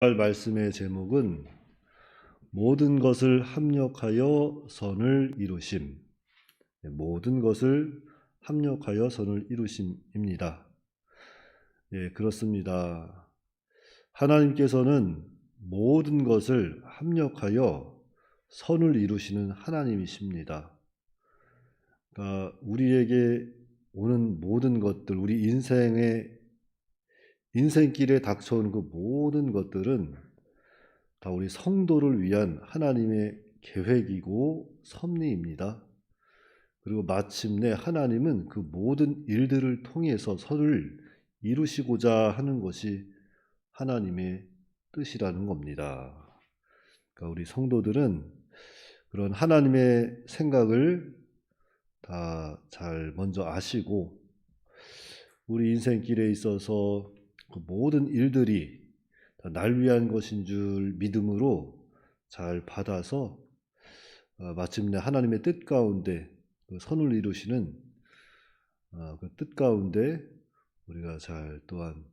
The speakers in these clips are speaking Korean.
말씀의 제목은 모든 것을 합력하여 선을 이루심. 모든 것을 합력하여 선을 이루심입니다. 예, 그렇습니다. 하나님께서는 모든 것을 합력하여 선을 이루시는 하나님이십니다. 그러니까 우리에게 오는 모든 것들, 우리 인생길에 닥쳐오는 그 모든 것들은 다 우리 성도를 위한 하나님의 계획이고 섭리입니다. 그리고 마침내 하나님은 그 모든 일들을 통해서 선을 이루시고자 하는 것이 하나님의 뜻이라는 겁니다. 그러니까 우리 성도들은 그런 하나님의 생각을 다 잘 먼저 아시고 우리 인생길에 있어서 그 모든 일들이 다 날 위한 것인 줄 믿음으로 잘 받아서 마침내 하나님의 뜻 가운데 그 선을 이루시는 그 뜻 가운데 우리가 잘 또한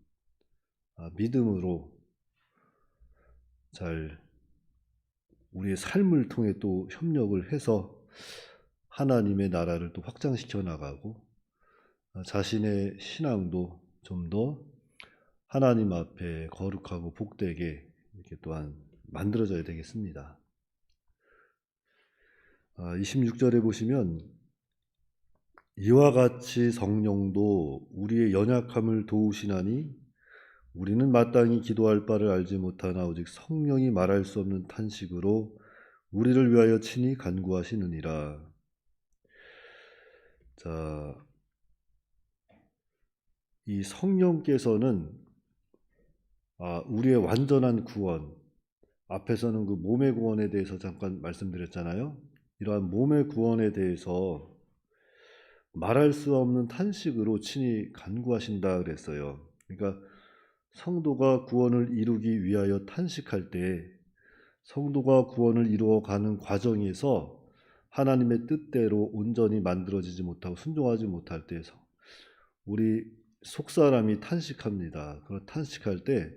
믿음으로 잘 우리의 삶을 통해 또 협력을 해서 하나님의 나라를 또 확장시켜 나가고 자신의 신앙도 좀 더 하나님 앞에 거룩하고 복되게 이렇게 또한 만들어져야 되겠습니다. 26절에 보시면 이와 같이 성령도 우리의 연약함을 도우시나니 우리는 마땅히 기도할 바를 알지 못하나 오직 성령이 말할 수 없는 탄식으로 우리를 위하여 친히 간구하시느니라. 자, 이 성령께서는 우리의 완전한 구원, 앞에서는 그 몸의 구원에 대해서 잠깐 말씀드렸잖아요. 이러한 몸의 구원에 대해서 말할 수 없는 탄식으로 친히 간구하신다 그랬어요. 그러니까 성도가 구원을 이루기 위하여 탄식할 때 성도가 구원을 이루어가는 과정에서 하나님의 뜻대로 온전히 만들어지지 못하고 순종하지 못할 때 우리 속사람이 탄식합니다. 그런 탄식할 때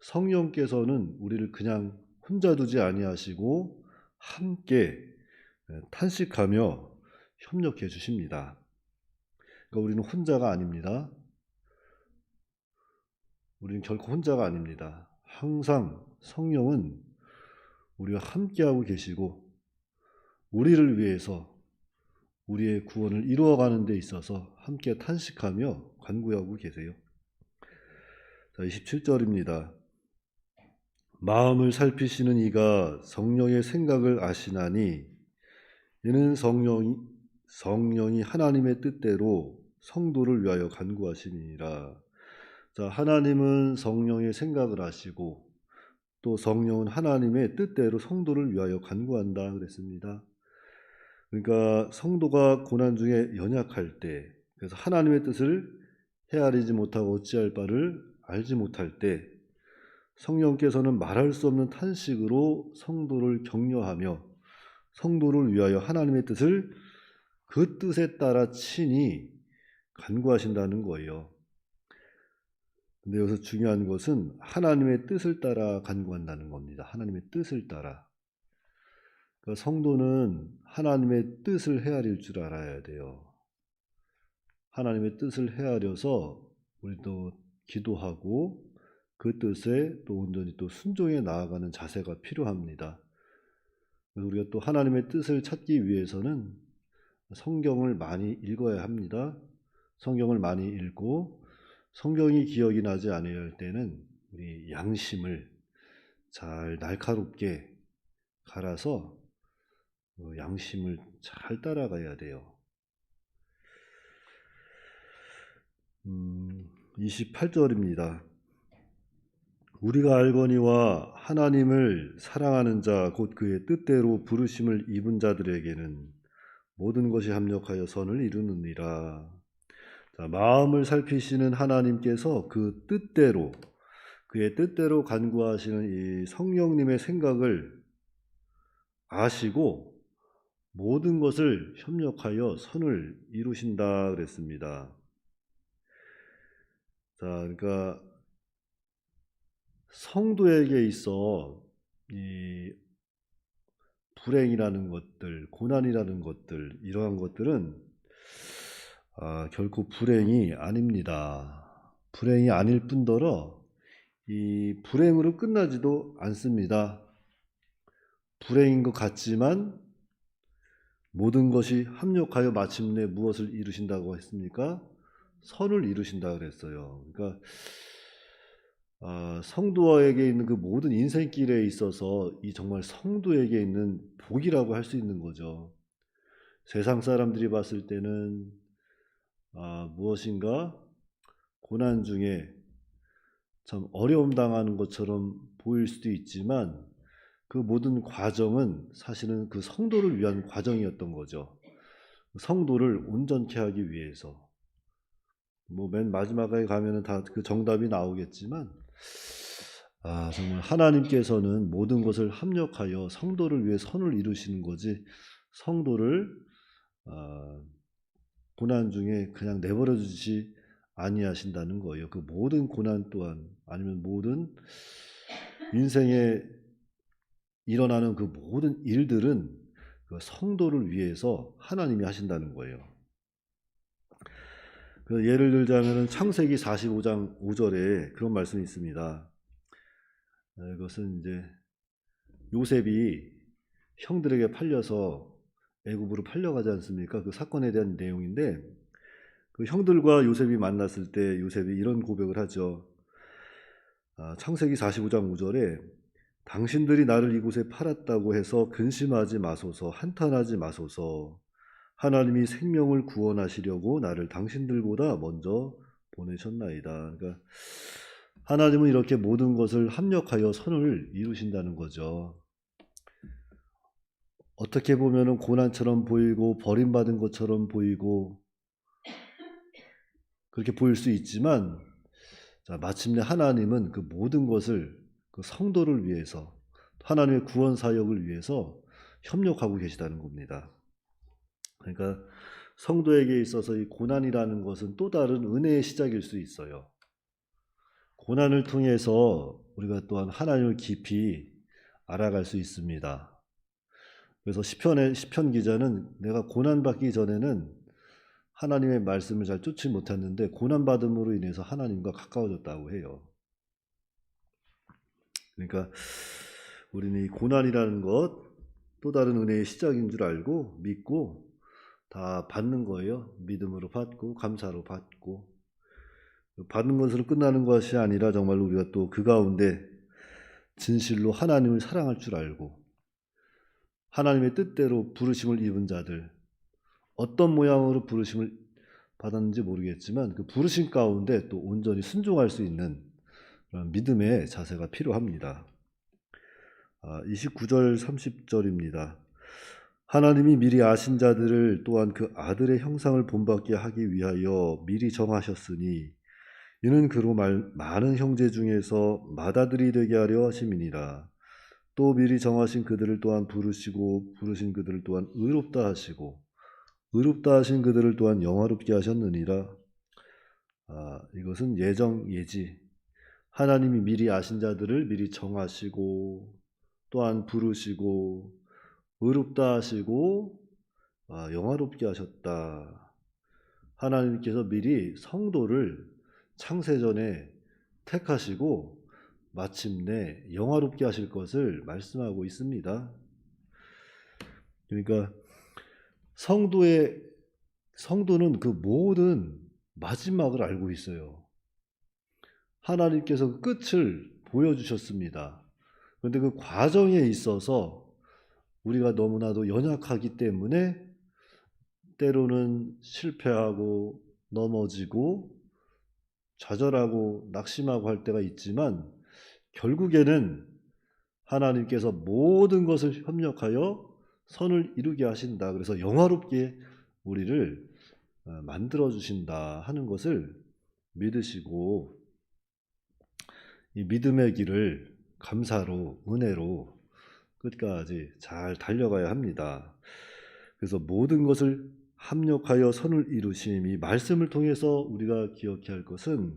성령께서는 우리를 그냥 혼자 두지 아니하시고 함께 탄식하며 협력해 주십니다. 그러니까 우리는 혼자가 아닙니다. 우리는 결코 혼자가 아닙니다. 항상 성령은 우리와 함께하고 계시고 우리를 위해서 우리의 구원을 이루어가는 데 있어서 함께 탄식하며 간구하고 계세요. 자, 27절입니다. 마음을 살피시는 이가 성령의 생각을 아시나니 이는 성령이 하나님의 뜻대로 성도를 위하여 간구하시니라. 자, 하나님은 성령의 생각을 아시고 또 성령은 하나님의 뜻대로 성도를 위하여 간구한다 그랬습니다. 그러니까 성도가 고난 중에 연약할 때, 그래서 하나님의 뜻을 헤아리지 못하고 어찌할 바를 알지 못할 때 성령께서는 말할 수 없는 탄식으로 성도를 격려하며 성도를 위하여 하나님의 뜻을 그 뜻에 따라 친히 간구하신다는 거예요. 근데 여기서 중요한 것은 하나님의 뜻을 따라 간구한다는 겁니다. 하나님의 뜻을 따라. 그러니까 성도는 하나님의 뜻을 헤아릴 줄 알아야 돼요. 하나님의 뜻을 헤아려서 우리도 기도하고 그 뜻에 또 온전히 또 순종해 나아가는 자세가 필요합니다. 그래서 우리가 또 하나님의 뜻을 찾기 위해서는 성경을 많이 읽어야 합니다. 성경을 많이 읽고 성경이 기억이 나지 않을 때는 우리 양심을 잘 날카롭게 갈아서 양심을 잘 따라가야 돼요. 28절입니다. 우리가 알거니와 하나님을 사랑하는 자 곧 그의 뜻대로 부르심을 입은 자들에게는 모든 것이 합력하여 선을 이루느니라. 자, 마음을 살피시는 하나님께서 그 뜻대로 그의 뜻대로 간구하시는 이 성령님의 생각을 아시고 모든 것을 협력하여 선을 이루신다 그랬습니다. 자, 그러니까 성도에게 있어 이 불행이라는 것들, 고난이라는 것들, 이러한 것들은 결코 불행이 아닙니다. 불행이 아닐 뿐더러 이 불행으로 끝나지도 않습니다. 불행인 것 같지만 모든 것이 합력하여 마침내 무엇을 이루신다고 했습니까? 선을 이루신다 그랬어요. 그러니까 성도에게 있는 그 모든 인생길에 있어서 이 정말 성도에게 있는 복이라고 할 수 있는 거죠. 세상 사람들이 봤을 때는 무엇인가 고난 중에 참 어려움 당하는 것처럼 보일 수도 있지만 그 모든 과정은 사실은 그 성도를 위한 과정이었던 거죠. 성도를 온전케 하기 위해서. 뭐 맨 마지막에 가면은 다 그 정답이 나오겠지만 정말 하나님께서는 모든 것을 합력하여 성도를 위해 선을 이루시는 거지 성도를 고난 중에 그냥 내버려 두지 아니하신다는 거예요. 그 모든 고난 또한 아니면 모든 인생에 일어나는 그 모든 일들은 그 성도를 위해서 하나님이 하신다는 거예요. 그 예를 들자면은 창세기 45장 5절에 그런 말씀이 있습니다. 이것은 이제 요셉이 형들에게 팔려서 애굽으로 팔려가지 않습니까? 그 사건에 대한 내용인데 그 형들과 요셉이 만났을 때 요셉이 이런 고백을 하죠. 창세기 45장 5절에 당신들이 나를 이곳에 팔았다고 해서 근심하지 마소서, 한탄하지 마소서. 하나님이 생명을 구원하시려고 나를 당신들보다 먼저 보내셨나이다. 그러니까 하나님은 이렇게 모든 것을 합력하여 선을 이루신다는 거죠. 어떻게 보면은 고난처럼 보이고 버림받은 것처럼 보이고 그렇게 보일 수 있지만 마침내 하나님은 그 모든 것을 그 성도를 위해서 하나님의 구원 사역을 위해서 협력하고 계시다는 겁니다. 그러니까 성도에게 있어서 이 고난이라는 것은 또 다른 은혜의 시작일 수 있어요. 고난을 통해서 우리가 또한 하나님을 깊이 알아갈 수 있습니다. 그래서 시편 기자는 내가 고난받기 전에는 하나님의 말씀을 잘 쫓지 못했는데 고난받음으로 인해서 하나님과 가까워졌다고 해요. 그러니까 우리는 이 고난이라는 것 또 다른 은혜의 시작인 줄 알고 믿고 다 받는 거예요. 믿음으로 받고 감사로 받고 받는 것으로 끝나는 것이 아니라 정말 우리가 또 그 가운데 진실로 하나님을 사랑할 줄 알고 하나님의 뜻대로 부르심을 입은 자들 어떤 모양으로 부르심을 받았는지 모르겠지만 그 부르심 가운데 또 온전히 순종할 수 있는 그런 믿음의 자세가 필요합니다. 29절 30절입니다. 하나님이 미리 아신 자들을 또한 그 아들의 형상을 본받게 하기 위하여 미리 정하셨으니 이는 그로 많은 형제 중에서 맏아들이 되게 하려 하심이니라. 또 미리 정하신 그들을 또한 부르시고 부르신 그들을 또한 의롭다 하시고 의롭다 하신 그들을 또한 영화롭게 하셨느니라. 이것은 예지. 하나님이 미리 아신 자들을 미리 정하시고 또한 부르시고 의롭다 하시고 영화롭게 하셨다. 하나님께서 미리 성도를 창세전에 택하시고 마침내 영화롭게 하실 것을 말씀하고 있습니다. 그러니까 성도는 그 모든 마지막을 알고 있어요. 하나님께서 그 끝을 보여주셨습니다. 그런데 그 과정에 있어서 우리가 너무나도 연약하기 때문에 때로는 실패하고 넘어지고 좌절하고 낙심하고 할 때가 있지만 결국에는 하나님께서 모든 것을 협력하여 선을 이루게 하신다. 그래서 영화롭게 우리를 만들어 주신다 하는 것을 믿으시고 이 믿음의 길을 감사로 은혜로 끝까지 잘 달려가야 합니다. 그래서 모든 것을 합력하여 선을 이루심 이 말씀을 통해서 우리가 기억해야 할 것은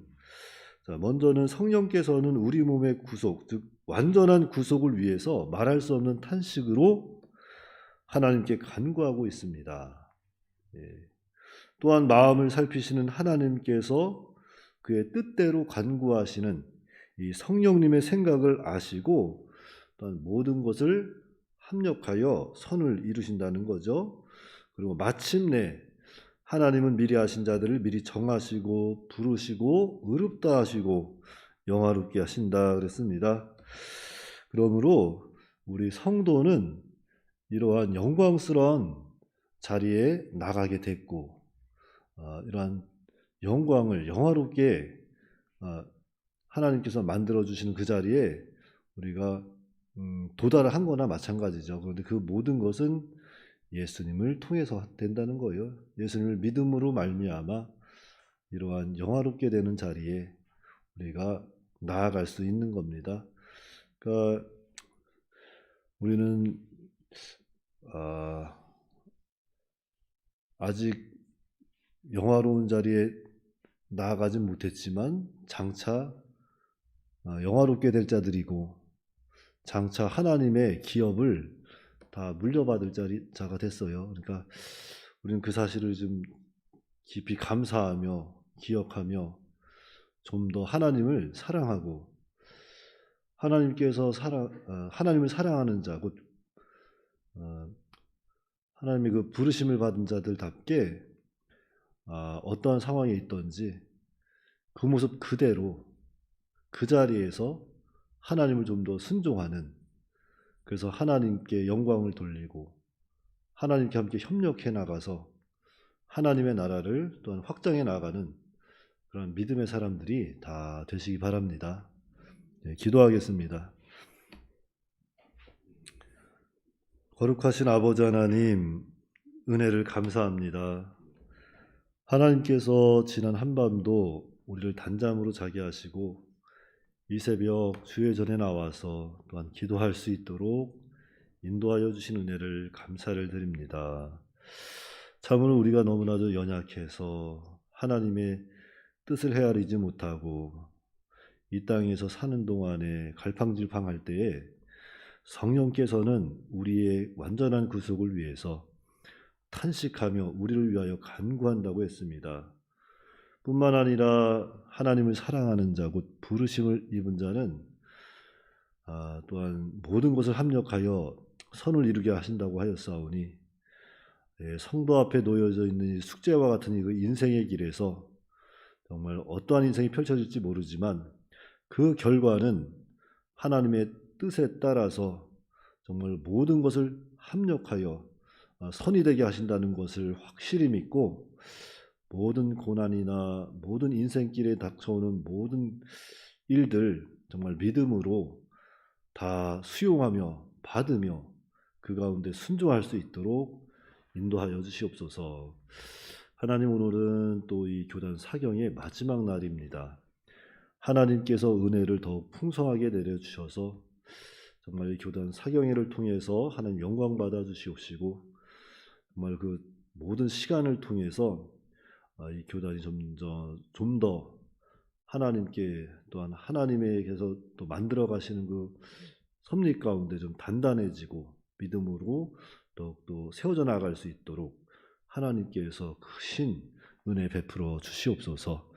자, 먼저는 성령께서는 우리 몸의 구속, 즉 완전한 구속을 위해서 말할 수 없는 탄식으로 하나님께 간구하고 있습니다. 예. 또한 마음을 살피시는 하나님께서 그의 뜻대로 간구하시는 이 성령님의 생각을 아시고 또한 모든 것을 합력하여 선을 이루신다는 거죠. 그리고 마침내 하나님은 미리 하신 자들을 미리 정하시고 부르시고 의롭다 하시고 영화롭게 하신다 그랬습니다. 그러므로 우리 성도는 이러한 영광스러운 자리에 나가게 됐고 이러한 영광을 영화롭게 하나님께서 만들어주시는 그 자리에 우리가 도달한 거나 마찬가지죠. 그런데 그 모든 것은 예수님을 통해서 된다는 거예요. 예수님을 믿음으로 말미암아 이러한 영화롭게 되는 자리에 우리가 나아갈 수 있는 겁니다. 그러니까 우리는 아직 영화로운 자리에 나아가진 못했지만 장차 영화롭게 될 자들이고 장차 하나님의 기업을 다 물려받을 자가 됐어요. 그러니까 우리는 그 사실을 좀 깊이 감사하며 기억하며 좀 더 하나님을 사랑하고 하나님을 사랑하는 자, 곧 하나님의 그 부르심을 받은 자들답게 어떠한 상황에 있든지 그 모습 그대로 그 자리에서 하나님을 좀 더 순종하는, 그래서 하나님께 영광을 돌리고 하나님께 함께 협력해 나가서 하나님의 나라를 또한 확장해 나가는 그런 믿음의 사람들이 다 되시기 바랍니다. 네, 기도하겠습니다. 거룩하신 아버지 하나님, 은혜를 감사합니다. 하나님께서 지난 한밤도 우리를 단잠으로 자게 하시고 이 새벽 주의 전에 나와서 또한 기도할 수 있도록 인도하여 주신 은혜를 감사를 드립니다. 참으로 우리가 너무나도 연약해서 하나님의 뜻을 헤아리지 못하고 이 땅에서 사는 동안에 갈팡질팡할 때에 성령께서는 우리의 완전한 구속을 위해서 탄식하며 우리를 위하여 간구한다고 했습니다. 뿐만 아니라 하나님을 사랑하는 자, 곧 부르심을 입은 자는 또한 모든 것을 합력하여 선을 이루게 하신다고 하였사오니 성도 앞에 놓여져 있는 이 숙제와 같은 이 인생의 길에서 정말 어떠한 인생이 펼쳐질지 모르지만 그 결과는 하나님의 뜻에 따라서 정말 모든 것을 합력하여 선이 되게 하신다는 것을 확실히 믿고 모든 고난이나 모든 인생길에 닥쳐오는 모든 일들 정말 믿음으로 다 수용하며 받으며 그 가운데 순종할 수 있도록 인도하여 주시옵소서. 하나님, 오늘은 또 이 교단 사경의 마지막 날입니다. 하나님께서 은혜를 더욱 풍성하게 내려주셔서 정말 이 교단 사경회를 통해서 하나님 영광 받아 주시옵시고 정말 그 모든 시간을 통해서 이 교단이 좀 더 하나님께 또한 하나님에게서 또 만들어 가시는 그 섭리 가운데 좀 단단해지고 믿음으로 더욱더 세워져 나갈 수 있도록 하나님께서 크신 은혜 베풀어 주시옵소서.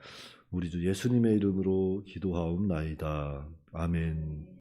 우리 주 예수님의 이름으로 기도하옵나이다. 아멘.